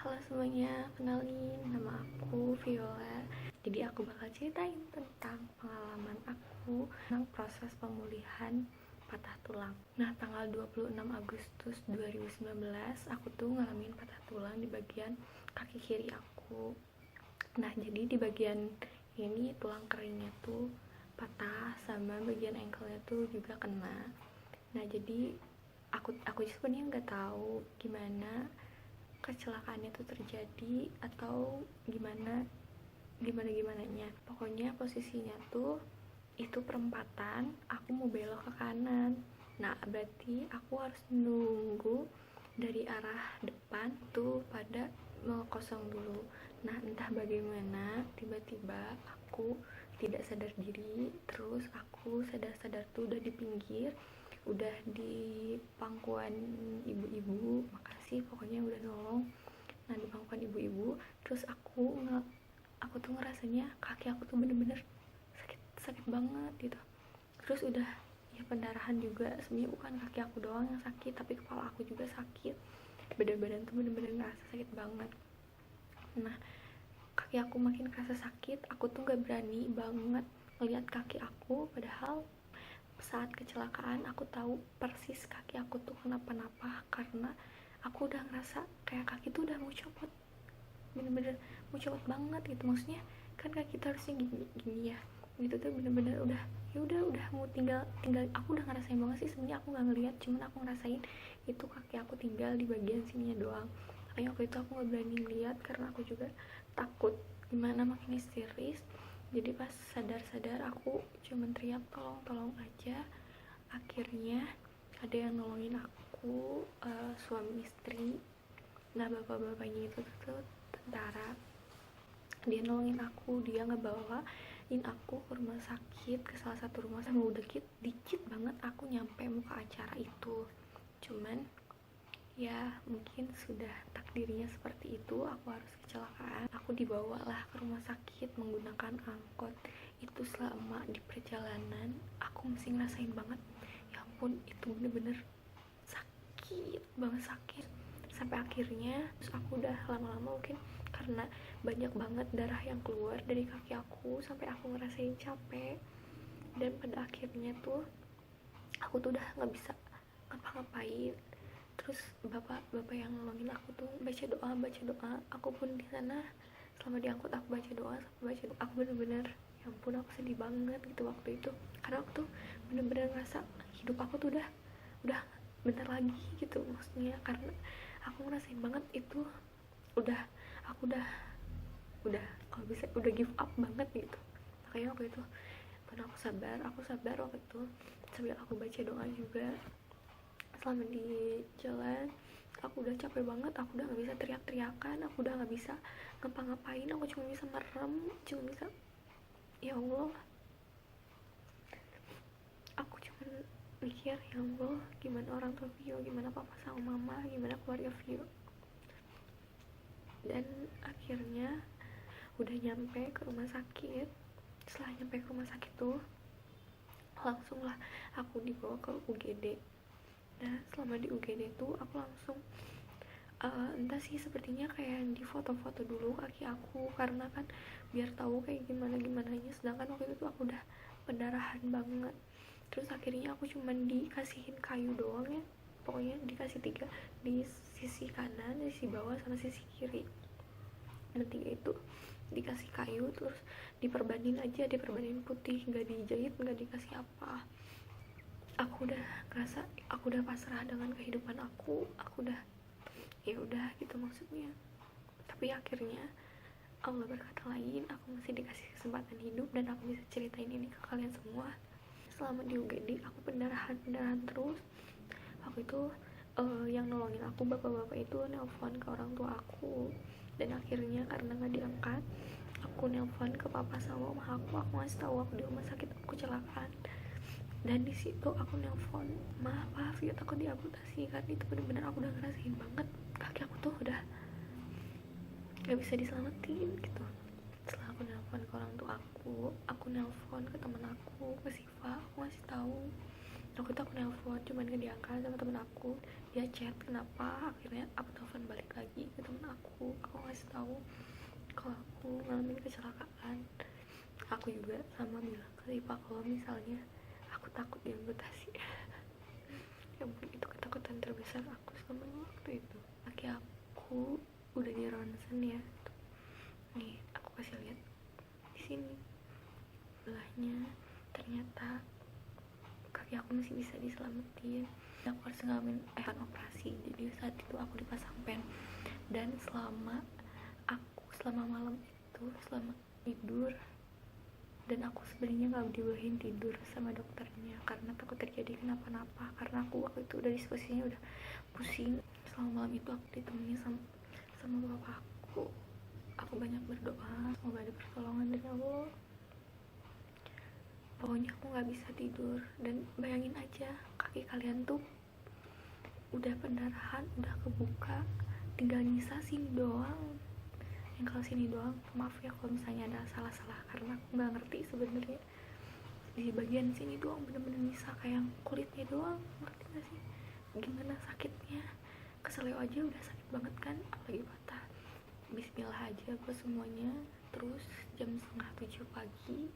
Halo semuanya, kenalin nama aku Viola. Jadi aku bakal ceritain tentang pengalaman aku tentang proses pemulihan patah tulang. Nah, tanggal 26 Agustus 2019 aku tuh ngalamin patah tulang di bagian kaki kiri aku. Nah, jadi di bagian ini tulang keringnya tuh patah, sama bagian ankle-nya tuh juga kena. Nah, jadi aku sebenarnya nggak tahu gimana kecelakaannya itu terjadi atau gimananya. Pokoknya posisinya tuh itu perempatan, aku mau belok ke kanan. Nah, berarti aku harus nunggu dari arah depan tuh pada mau kosong dulu. Nah, entah bagaimana tiba-tiba aku tidak sadar diri, terus aku sadar-sadar tuh udah di pinggir, udah di pangkuan ibu-ibu, makasih pokoknya udah nolong. Nah, di pangkuan ibu-ibu, terus aku tuh ngerasanya kaki aku tuh bener-bener sakit banget gitu. Terus udah ya pendarahan juga, sebenarnya bukan kaki aku doang yang sakit, tapi kepala aku juga sakit, badan tuh bener-bener ngerasa sakit banget. Nah, kaki aku makin kerasa sakit, aku tuh gak berani banget ngeliat kaki aku, padahal saat kecelakaan aku tahu persis kaki aku tuh kenapa-napa, karena aku udah ngerasa kayak kaki tuh udah mau copot, bener-bener mau copot banget gitu. Maksudnya kan kaki kita harusnya gini ya, itu tuh bener-bener udah ya udah mau tinggal aku udah ngerasain banget sih, sebenarnya aku nggak ngeliat, cuman aku ngerasain itu kaki aku tinggal di bagian sininya doang. Makanya waktu itu aku nggak berani lihat karena aku juga takut gimana makin histeris. Jadi pas sadar aku cuman teriak tolong aja. Akhirnya ada yang nolongin aku, suami istri. Nah, bapak-bapaknya itu tuh tentara, dia nolongin aku, dia ngebawain aku ke rumah sakit, ke salah satu rumah sakit. Udah dikit banget aku nyampe muka acara itu, cuman ya mungkin sudah takdirnya seperti itu, aku harus kecelakaan. Aku dibawalah ke rumah sakit menggunakan angkot. Itu selama di perjalanan aku masih ngerasain banget, ya ampun itu bener-bener sakit banget, sakit sampai akhirnya. Terus aku udah lama-lama, mungkin karena banyak banget darah yang keluar dari kaki aku, sampai aku ngerasain capek. Dan pada akhirnya tuh aku tuh udah nggak bisa ngapa-ngapain. Terus bapak yang nolongin aku tuh baca doa. Aku pun di sana selama diangkut aku baca doa. Aku bener-bener ya ampun, aku sedih banget gitu waktu itu, karena aku tuh bener-bener ngerasa hidup aku tuh udah bentar lagi gitu. Maksudnya karena aku ngerasain banget itu udah, aku udah kalau bisa udah give up banget gitu. Makanya waktu itu karena aku sabar waktu itu sambil aku baca doa juga. Selama di jalan aku udah capek banget, aku udah gak bisa teriak-teriakan, aku udah gak bisa ngapa-ngapain, aku cuma bisa merem, cuma bisa ya Allah. Aku cuma mikir ya Allah, gimana orang tua Vio, gimana papa sama mama, gimana keluarga Vio. Dan akhirnya udah nyampe ke rumah sakit. Setelah nyampe ke rumah sakit tuh langsung lah aku dibawa ke UGD. Nah, selama di UGD tuh aku langsung entah sih, sepertinya kayak di foto-foto dulu kaki aku, karena kan biar tahu kayak gimananya. Sedangkan waktu itu tuh aku udah pendarahan banget. Terus akhirnya aku cuman dikasihin kayu doang ya, pokoknya dikasih 3 di sisi kanan, di sisi bawah, sama sisi kiri. Dan 3 itu dikasih kayu, terus diperbanin putih, nggak dijahit, nggak dikasih apa. Aku udah ngerasa aku udah pasrah dengan kehidupan aku udah ya udah gitu maksudnya. Tapi akhirnya Allah berkata lain, aku masih dikasih kesempatan hidup dan aku bisa ceritain ini ke kalian semua. Selama di UGD aku pendarahan terus. Waktu itu yang nolongin aku, bapak-bapak itu nelpon ke orang tua aku, dan akhirnya karena nggak diangkat, aku nelpon ke papa sama mama aku ngasih tahu aku di rumah sakit aku kecelakaan. Dan di situ aku nelpon, maaf ya aku diamputasi, karena itu benar-benar aku udah ngerasain banget kaki aku tuh udah nggak bisa diselamatin gitu. Setelah aku nelpon ke orang tua aku nelpon ke temen aku, ke Siva, aku ngasih tahu aku nelpon cuman gak diangkat sama temen aku. Dia chat kenapa, akhirnya aku telepon balik lagi ke temen aku ngasih tahu kalau aku ngalamin kecelakaan. Aku juga sama bilang ke Ipa kalau misalnya aku takut diamputasi. Ya ampun, itu ketakutan terbesar aku selama waktu itu. Kaki aku udah di ronsen ya, nih aku kasih lihat di sini belahnya. Ternyata kaki aku masih bisa diselamatin. Aku harus ngalamin operasi. Jadi saat itu aku dipasang pen, dan selama malam itu, selama tidur, dan aku sebenarnya nggak dibolehin tidur sama dokternya karena takut terjadi kenapa-napa, karena aku waktu itu udah diskusinya udah pusing. Selama malam itu aku ditemani sama bapak aku banyak berdoa semoga ada pertolongan dari Allah. Pokoknya aku nggak bisa tidur, dan bayangin aja kaki kalian tuh udah pendarahan, udah kebuka, tinggal nyisa sini doang. Yang kalau sini doang, maaf ya kalau misalnya ada salah-salah karena aku nggak ngerti sebenarnya. Di bagian sini doang bener-bener nyisa kayak kulitnya doang, ngerti gak sih gimana sakitnya? Keseleo aja udah sakit banget kan, apalagi patah. Bismillah aja buat semuanya. Terus jam 6:30 pagi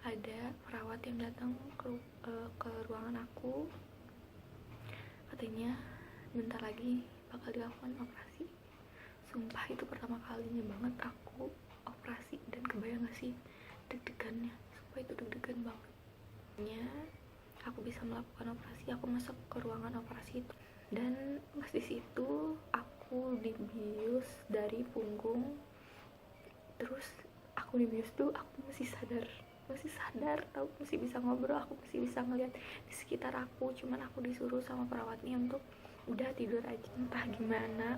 ada perawat yang datang ke ruangan aku, katanya bentar lagi bakal dilakukan operasi. Sumpah itu pertama kalinya banget aku operasi, dan kebayang gak sih deg-degannya? Sumpah itu deg-degan banget. Aku bisa melakukan operasi, aku masuk ke ruangan operasi itu, dan pas di situ aku dibius dari punggung. Terus aku dibius tuh aku masih sadar tahu, masih bisa ngobrol, aku masih bisa ngeliat di sekitar aku. Cuman aku disuruh sama perawatnya untuk udah tidur aja. Entah gimana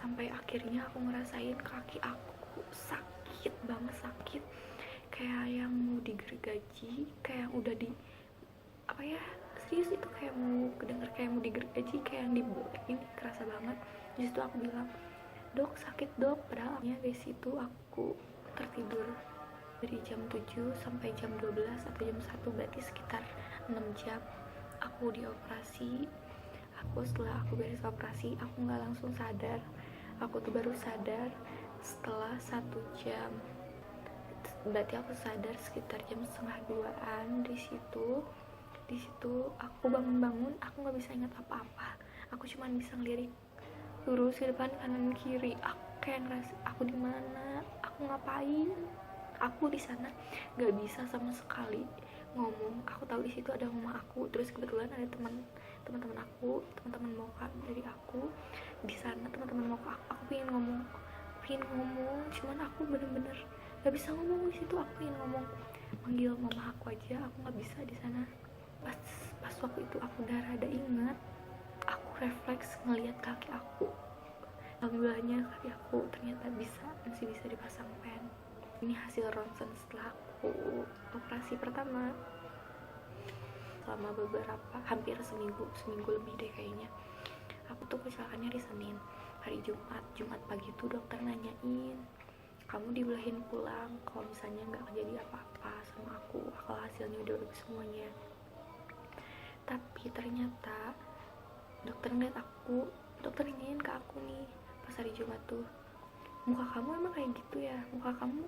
sampai akhirnya aku ngerasain kaki aku sakit banget, sakit kayak yang mau digergaji, kayak yang udah di apa ya, serius itu kayak mau kedenger kayak mau digergaji, kayak yang dibelek. Ini kerasa banget. Di situ aku bilang, dok sakit dok, padahal dari situ aku tertidur dari jam 7 sampai jam 12 atau jam 1, berarti sekitar 6 jam aku dioperasi. Setelah aku beres operasi, aku nggak langsung sadar. Aku tuh baru sadar setelah 1 jam. Berarti aku sadar sekitar jam 1:30-an. Di situ aku bangun, aku nggak bisa ingat apa-apa. Aku cuma bisa ngelirik lurus ke depan, kanan kiri. Aku kayak ngerasa aku di mana, aku ngapain. Aku di sana nggak bisa sama sekali ngomong. Aku tahu di situ ada mama aku, terus kebetulan ada teman-teman aku, teman-teman moka dari aku di sana. Teman-teman moka aku pengen ngomong, cuman aku bener-bener nggak bisa ngomong di situ. Aku pengen ngomong, manggil mama aku aja, aku nggak bisa di sana. Pas waktu itu aku udah rada ingat, aku refleks ngelihat kaki aku. Alhamdulillahnya kaki aku ternyata masih bisa dipasang pen. Ini hasil ronsen setelah aku operasi pertama. Selama hampir seminggu lebih deh kayaknya. Aku tuh kecelakaannya di Senin. Hari Jumat pagi tuh dokter nanyain, kamu dibolehin pulang kalau misalnya nggak kejadi apa-apa sama aku, kalau hasilnya udah bagus semuanya. Tapi ternyata dokter nanyain ke aku nih pas hari Jumat tuh, muka kamu emang kayak gitu ya, muka kamu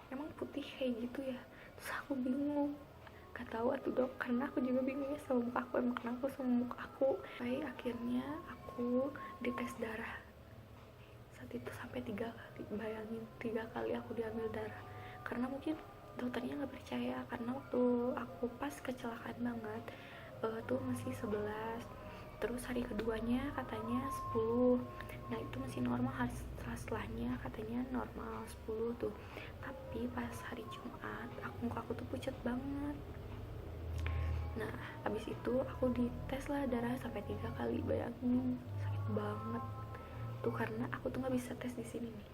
emang putih kayak gitu ya. Terus aku bingung, gak tahu atuh dok, karena aku juga bingung ya sama muka aku, emang kenapa sama muka aku. Sampai akhirnya aku dites darah. Saat itu sampai 3 kali, bayangin 3 kali aku diambil darah, karena mungkin dokternya nggak percaya, karena waktu aku pas kecelakaan banget tuh masih 11, terus hari keduanya katanya 10. Nah itu masih normal, setelahnya katanya normal 10 tuh. Tapi pas hari Jumat muka aku tuh pucat banget. Nah abis itu aku dites lah darah sampai 3 kali, bayangin sakit banget tuh, karena aku tuh nggak bisa tes di sini nih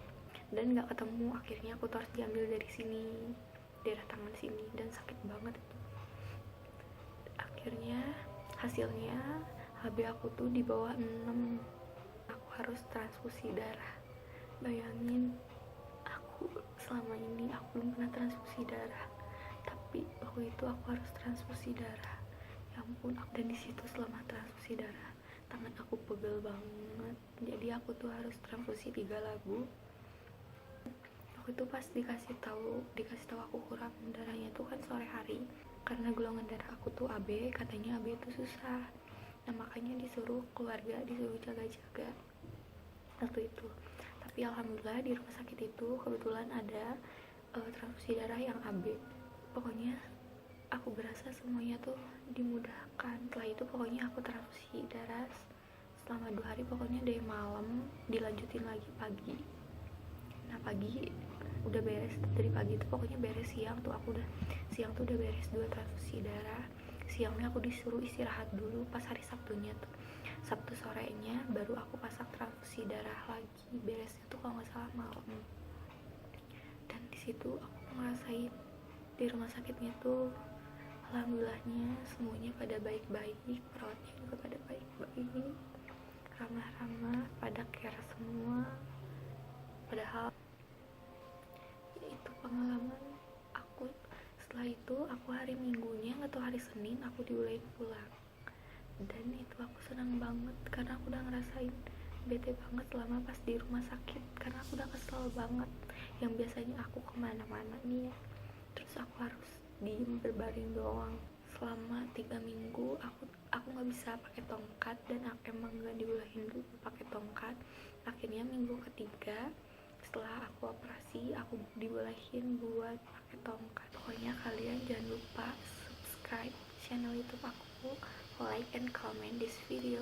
dan nggak ketemu. Akhirnya aku tuh harus diambil dari sini, daerah tangan sini, dan sakit banget itu. Akhirnya hasilnya HB aku tuh di bawah 6. Aku harus transfusi darah. Bayangin, aku selama ini aku belum pernah transfusi darah, tapi waktu itu aku harus transfusi darah. Ya ampun, dan di situ selama transfusi darah tangan aku pegel banget. Jadi aku tuh harus transfusi 3 lagu. Aku tuh pas dikasih tahu aku kurang darahnya tuh kan sore hari, karena golongan darah aku tuh AB, katanya AB itu susah. Nah makanya disuruh keluarga disuruh jaga-jaga waktu itu. Tapi alhamdulillah di rumah sakit itu kebetulan ada transfusi darah yang AB. Pokoknya aku berasa semuanya tuh dimudahkan. Setelah itu pokoknya aku transfusi darah selama 2 hari, pokoknya dari malam dilanjutin lagi pagi. Nah pagi udah beres, dari pagi itu pokoknya beres. Siang tuh udah beres 2 transfusi darah. Siangnya aku disuruh istirahat dulu. Pas hari Sabtunya tuh, Sabtu sorenya baru aku pasang transfusi darah lagi. Beresnya tuh kalau nggak salah malam. Dan di situ aku ngerasain di rumah sakitnya tuh alhamdulillahnya semuanya pada baik-baik, perawatnya juga pada baik-baik, ramah-ramah, pada care semua. Padahal itu pengalaman aku. Setelah itu aku hari Minggunya atau hari Senin aku dibolehin pulang, dan itu aku senang banget karena aku udah ngerasain bete banget selama pas di rumah sakit, karena aku udah kesel banget. Yang biasanya aku kemana-mana nih ya, terus aku harus diem berbaring doang selama 3 minggu. Aku nggak bisa pakai tongkat, dan aku emang nggak dibolehin dulu pakai tongkat. Akhirnya minggu ketiga setelah aku operasi aku dibolehin buat pakai tongkat. Pokoknya kalian jangan lupa subscribe channel YouTube aku, like and comment this video.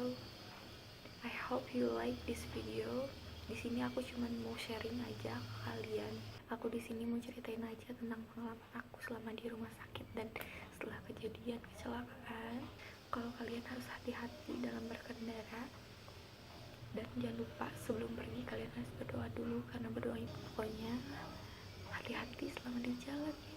I hope you like this video. Di sini aku cuma mau sharing aja ke kalian. Aku di sini mau ceritain aja tentang pengalaman aku selama di rumah sakit dan setelah kejadian kecelakaan. Kalau kalian harus hati-hati dalam berkendara, dan jangan lupa sebelum pergi kalian harus berdoa dulu, karena berdoa itu pokoknya hati-hati selama di jalan ya.